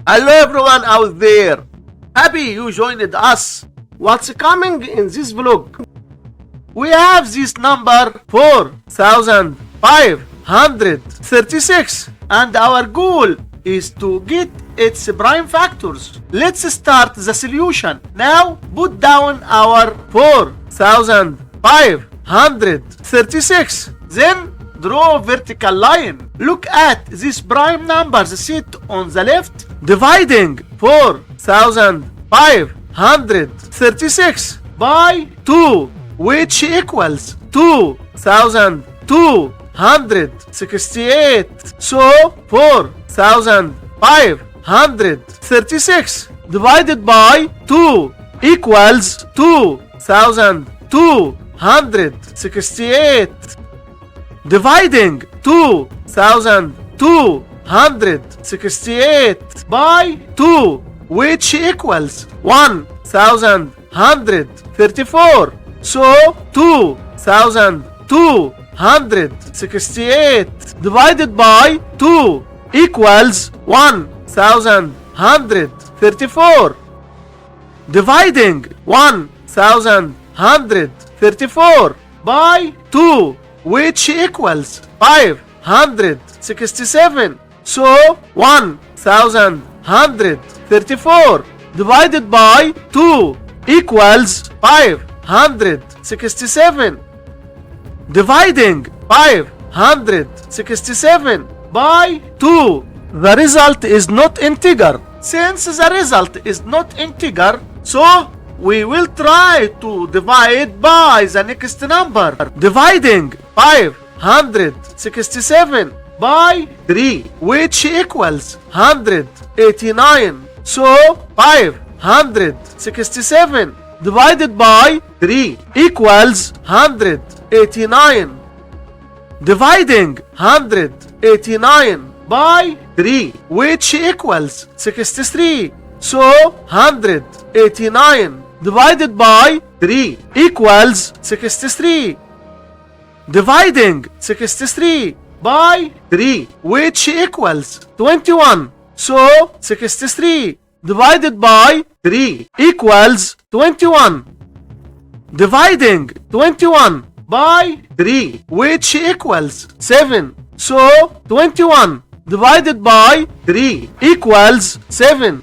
Hello everyone out there. Happy you joined us. What's coming in this vlog? We have this number 4536 and our goal is to get its prime factors. Let's start the solution. Now put down our 4536. Then draw a vertical line. Look at this prime numbers set on the left. Dividing 4536 by 2, which equals 2268. So 4536 divided by 2 equals 2268. Dividing 2268 by 2, which equals 1134. So 2268 divided by 2 equals 1134. Dividing 1134 by 2, which equals 567. So 1134 divided by 2 equals 567. Dividing 567 by 2, the result is not integer. Since the result is not integer, so we will try to divide by the next number. Dividing 567 by 3, which equals 189. So 567 divided by 3 equals 189. Dividing 189 by 3, which equals 63. So 189 divided by 3 equals 63. Dividing 63 by 3, which equals 21. So 63 divided by 3 equals 21. Dividing 21 by 3, which equals 7. So 21 divided by 3 equals 7.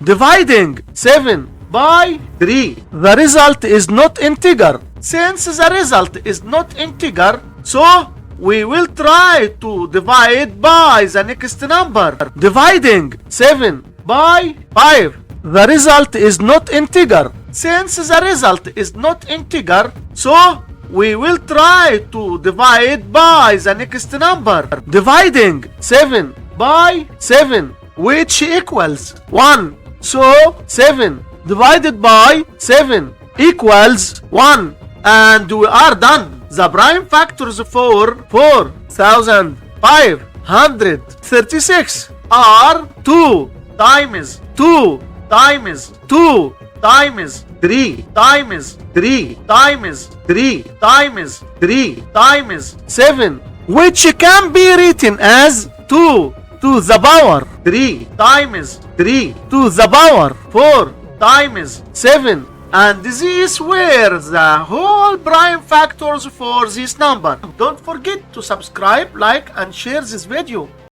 Dividing 7 by 3, the result is not integer. Since the result is not integer, so we will try to divide by the next number. Dividing 7 by 5, the result is not integer. Since the result is not integer, so we will try to divide by the next number. Dividing 7 by 7, which equals 1. So 7 divided by 7 equals 1. And we are done. The prime factors for 4536 are 2 times 2 times 2 times 3 times 3 times 3 times 3 times 7, which can be written as 2 to the power 3 times 3 to the power 4 times 7. And these were the whole prime factors for this number. Don't forget to subscribe, like and share this video.